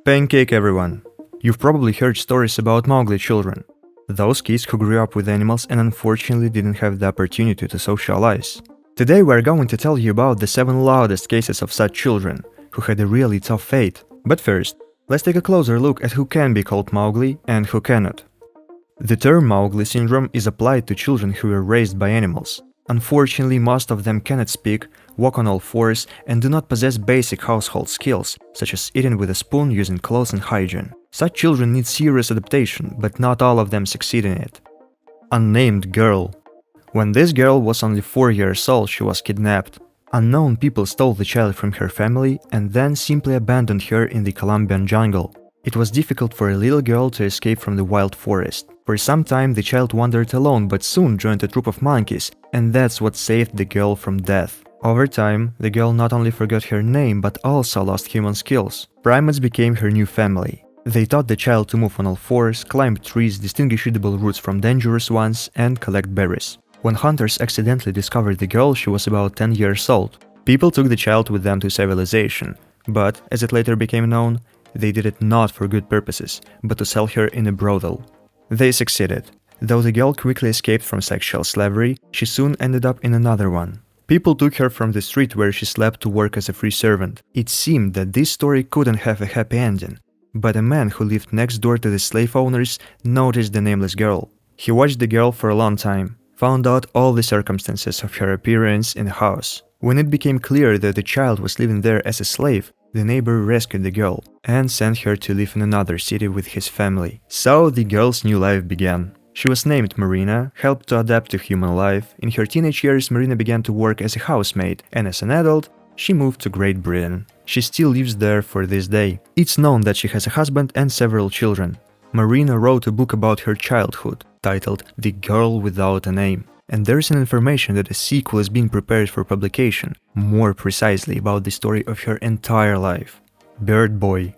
Pancake, everyone! You've probably heard stories about Mowgli children. Those kids who grew up with animals and unfortunately didn't have the opportunity to socialize. Today we're going to tell you about the 7 loudest cases of such children, who had a really tough fate. But first, let's take a closer look at who can be called Mowgli and who cannot. The term Mowgli syndrome is applied to children who were raised by animals. Unfortunately, most of them cannot speak, walk on all fours, and do not possess basic household skills, such as eating with a spoon, using clothes, and hygiene. Such children need serious adaptation, but not all of them succeed in it. Unnamed girl. When this girl was only 4 years old, she was kidnapped. Unknown people stole the child from her family and then simply abandoned her in the Colombian jungle. It was difficult for a little girl to escape from the wild forest. For some time the child wandered alone, but soon joined a troop of monkeys, and that's what saved the girl from death. Over time, the girl not only forgot her name, but also lost human skills. Primates became her new family. They taught the child to move on all fours, climb trees, distinguish edible roots from dangerous ones, and collect berries. When hunters accidentally discovered the girl, she was about 10 years old. People took the child with them to civilization, but, as it later became known, they did it not for good purposes, but to sell her in a brothel. They succeeded. Though the girl quickly escaped from sexual slavery, she soon ended up in another one. People took her from the street where she slept to work as a free servant. It seemed that this story couldn't have a happy ending, but a man who lived next door to the slave owners noticed the nameless girl. He watched the girl for a long time, found out all the circumstances of her appearance in the house. When it became clear that the child was living there as a slave, the neighbor rescued the girl and sent her to live in another city with his family. So the girl's new life began. She was named Marina, helped to adapt to human life. In her teenage years, Marina began to work as a housemaid, and as an adult, she moved to Great Britain. She still lives there for this day. It's known that she has a husband and several children. Marina wrote a book about her childhood, titled The Girl Without a Name. And there's an information that a sequel is being prepared for publication, more precisely about the story of her entire life. Bird Boy.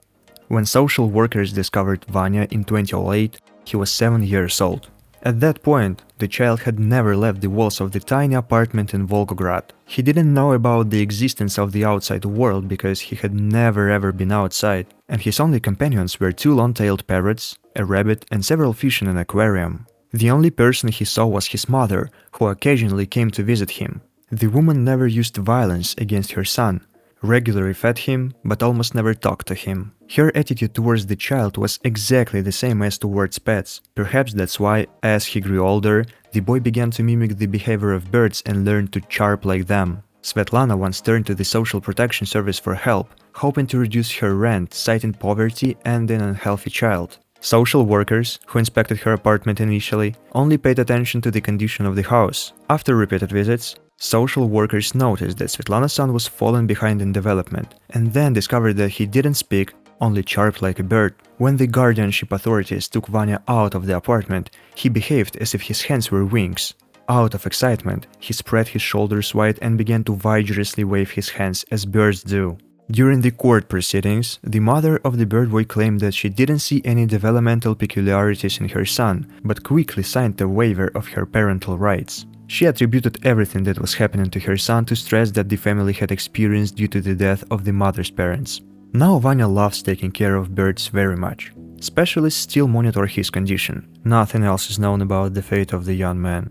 When social workers discovered Vanya in 2008, he was 7 years old. At that point, the child had never left the walls of the tiny apartment in Volgograd. He didn't know about the existence of the outside world because he had never ever been outside, and his only companions were 2 long-tailed parrots, a rabbit, and several fish in an aquarium. The only person he saw was his mother, who occasionally came to visit him. The woman never used violence against her son, regularly fed him, but almost never talked to him. Her attitude towards the child was exactly the same as towards pets. Perhaps that's why, as he grew older, the boy began to mimic the behavior of birds and learned to chirp like them. Svetlana once turned to the Social Protection Service for help, hoping to reduce her rent, citing poverty and an unhealthy child. Social workers, who inspected her apartment initially, only paid attention to the condition of the house. After repeated visits, social workers noticed that Svetlana's son was falling behind in development, and then discovered that he didn't speak, only chirped like a bird. When the guardianship authorities took Vanya out of the apartment, he behaved as if his hands were wings. Out of excitement, he spread his shoulders wide and began to vigorously wave his hands as birds do. During the court proceedings, the mother of the bird boy claimed that she didn't see any developmental peculiarities in her son, but quickly signed a waiver of her parental rights. She attributed everything that was happening to her son to stress that the family had experienced due to the death of the mother's parents. Now Vanya loves taking care of birds very much. Specialists still monitor his condition. Nothing else is known about the fate of the young man.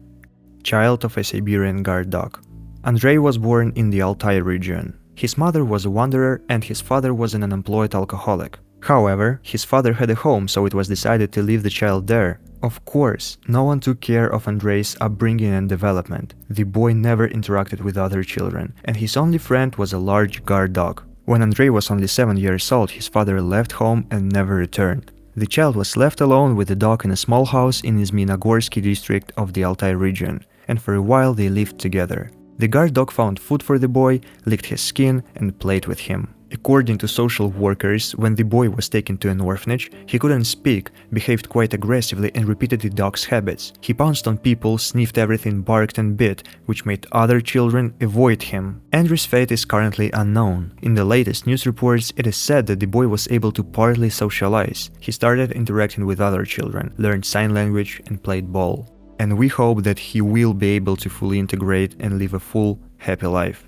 Child of a Siberian guard dog. Andrei was born in the Altai region. His mother was a wanderer and his father was an unemployed alcoholic. However, his father had a home, so it was decided to leave the child there. Of course, no one took care of Andrei's upbringing and development. The boy never interacted with other children, and his only friend was a large guard dog. When Andrei was only 7 years old, his father left home and never returned. The child was left alone with the dog in a small house in Izminogorsky district of the Altai region, and for a while they lived together. The guard dog found food for the boy, licked his skin, and played with him. According to social workers, when the boy was taken to an orphanage, he couldn't speak, behaved quite aggressively, and repeated the dog's habits. He pounced on people, sniffed everything, barked and bit, which made other children avoid him. Andrew's fate is currently unknown. In the latest news reports, it is said that the boy was able to partly socialize. He started interacting with other children, learned sign language, and played ball. And we hope that he will be able to fully integrate and live a full, happy life.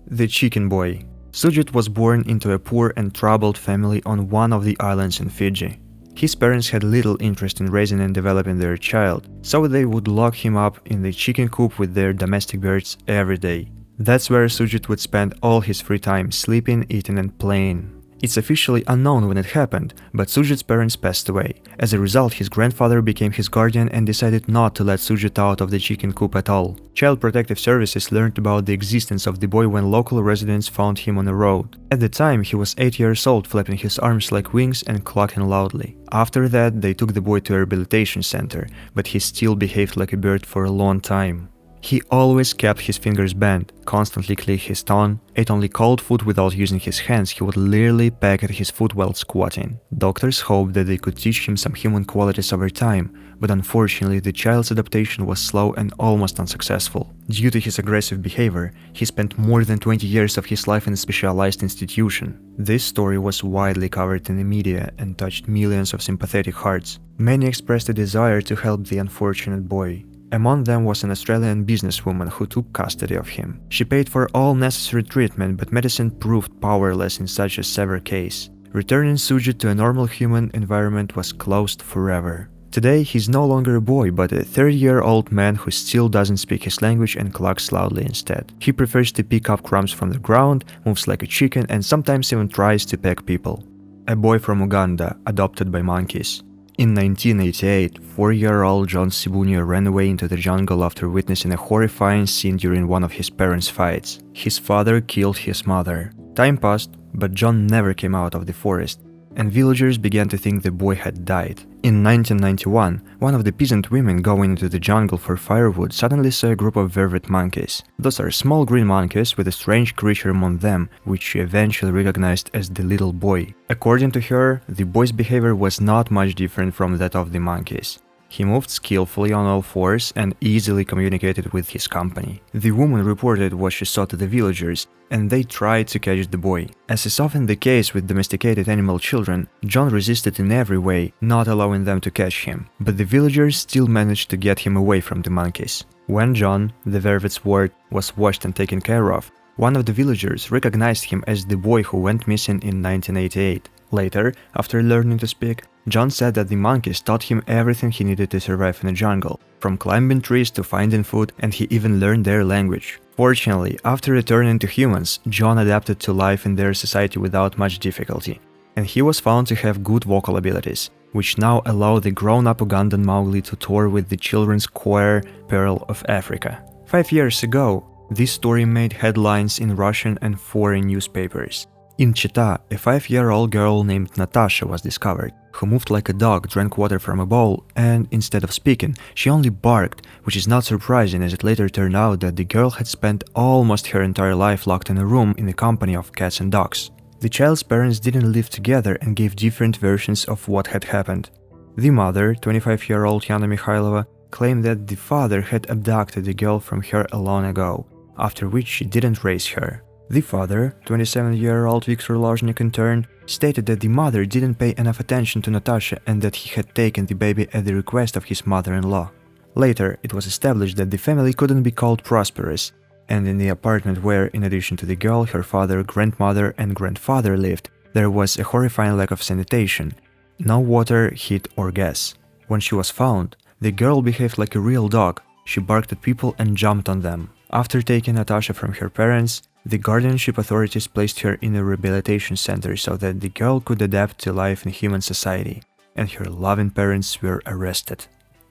The Chicken Boy. Sujit was born into a poor and troubled family on one of the islands in Fiji. His parents had little interest in raising and developing their child, so they would lock him up in the chicken coop with their domestic birds every day. That's where Sujit would spend all his free time sleeping, eating and playing. It's officially unknown when it happened, but Sujit's parents passed away. As a result, his grandfather became his guardian and decided not to let Sujit out of the chicken coop at all. Child Protective Services learned about the existence of the boy when local residents found him on the road. At the time, he was 8 years old, flapping his arms like wings and clucking loudly. After that, they took the boy to a rehabilitation center, but he still behaved like a bird for a long time. He always kept his fingers bent, constantly clicked his tongue, ate only cold food without using his hands. He would literally peck at his food while squatting. Doctors hoped that they could teach him some human qualities over time, but unfortunately the child's adaptation was slow and almost unsuccessful. Due to his aggressive behavior, he spent more than 20 years of his life in a specialized institution. This story was widely covered in the media and touched millions of sympathetic hearts. Many expressed a desire to help the unfortunate boy. Among them was an Australian businesswoman who took custody of him. She paid for all necessary treatment, but medicine proved powerless in such a severe case. Returning Sujit to a normal human environment was closed forever. Today, he's no longer a boy, but a 30-year-old man who still doesn't speak his language and clucks loudly instead. He prefers to pick up crumbs from the ground, moves like a chicken, and sometimes even tries to peck people. A boy from Uganda, adopted by monkeys. In 1988, 4-year-old John Sibunyo ran away into the jungle after witnessing a horrifying scene during one of his parents' fights. His father killed his mother. Time passed, but John never came out of the forest, and villagers began to think the boy had died. In 1991, one of the peasant women going into the jungle for firewood suddenly saw a group of vervet monkeys. Those are small green monkeys with a strange creature among them, which she eventually recognized as the little boy. According to her, the boy's behavior was not much different from that of the monkeys. He moved skillfully on all fours and easily communicated with his company. The woman reported what she saw to the villagers, and they tried to catch the boy. As is often the case with domesticated animal children, John resisted in every way, not allowing them to catch him. But the villagers still managed to get him away from the monkeys. When John, the vervet's ward, was washed and taken care of, one of the villagers recognized him as the boy who went missing in 1988. Later, after learning to speak, John said that the monkeys taught him everything he needed to survive in the jungle, from climbing trees to finding food, and he even learned their language. Fortunately, after returning to humans, John adapted to life in their society without much difficulty, and he was found to have good vocal abilities, which now allow the grown-up Ugandan Mowgli to tour with the children's choir Pearl of Africa. 5 years ago, this story made headlines in Russian and foreign newspapers. In Chita, a 5-year-old girl named Natasha was discovered, who moved like a dog, drank water from a bowl, and instead of speaking, she only barked, which is not surprising as it later turned out that the girl had spent almost her entire life locked in a room in the company of cats and dogs. The child's parents didn't live together and gave different versions of what had happened. The mother, 25-year-old Yana Mikhailova, claimed that the father had abducted the girl from her long ago, after which she didn't raise her. The father, 27-year-old Viktor Lozhnik in turn, stated that the mother didn't pay enough attention to Natasha and that he had taken the baby at the request of his mother-in-law. Later, it was established that the family couldn't be called prosperous, and in the apartment where, in addition to the girl, her father, grandmother and grandfather lived, there was a horrifying lack of sanitation, no water, heat or gas. When she was found, the girl behaved like a real dog. She barked at people and jumped on them. After taking Natasha from her parents, the guardianship authorities placed her in a rehabilitation center so that the girl could adapt to life in human society, and her loving parents were arrested.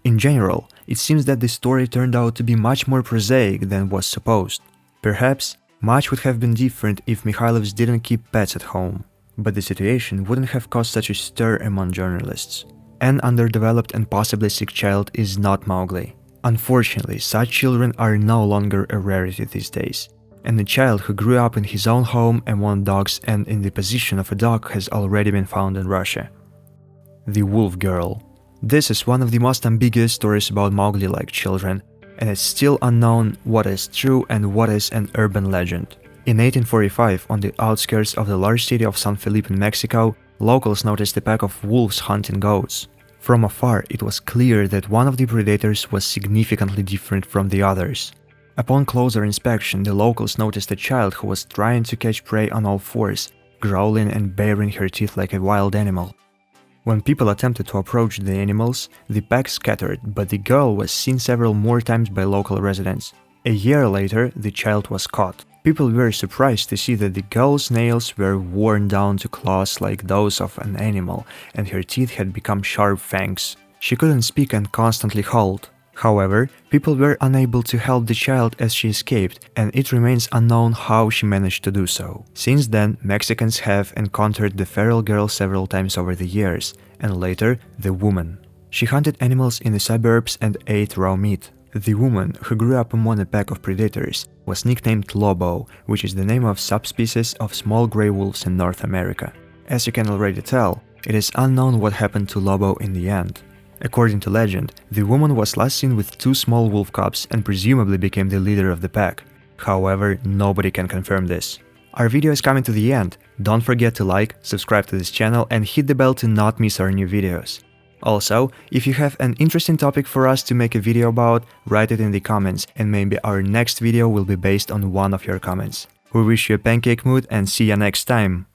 In general, it seems that the story turned out to be much more prosaic than was supposed. Perhaps, much would have been different if Mikhailovs didn't keep pets at home, but the situation wouldn't have caused such a stir among journalists. An underdeveloped and possibly sick child is not Mowgli. Unfortunately, such children are no longer a rarity these days. And a child who grew up in his own home among dogs and in the position of a dog has already been found in Russia. The Wolf Girl. This is one of the most ambiguous stories about Mowgli-like children, and it's still unknown what is true and what is an urban legend. In 1845, on the outskirts of the large city of San Felipe in Mexico, locals noticed a pack of wolves hunting goats. From afar, it was clear that one of the predators was significantly different from the others. Upon closer inspection, the locals noticed a child who was trying to catch prey on all fours, growling and baring her teeth like a wild animal. When people attempted to approach the animals, the pack scattered, but the girl was seen several more times by local residents. A year later, the child was caught. People were surprised to see that the girl's nails were worn down to claws like those of an animal, and her teeth had become sharp fangs. She couldn't speak and constantly howled. However, people were unable to help the child as she escaped, and it remains unknown how she managed to do so. Since then, Mexicans have encountered the feral girl several times over the years, and later, the woman. She hunted animals in the suburbs and ate raw meat. The woman, who grew up among a pack of predators, was nicknamed Lobo, which is the name of subspecies of small grey wolves in North America. As you can already tell, it is unknown what happened to Lobo in the end. According to legend, the woman was last seen with 2 small wolf cubs and presumably became the leader of the pack. However, nobody can confirm this. Our video is coming to the end. Don't forget to like, subscribe to this channel and hit the bell to not miss our new videos. Also, if you have an interesting topic for us to make a video about, write it in the comments and maybe our next video will be based on one of your comments. We wish you a pancake mood and see ya next time!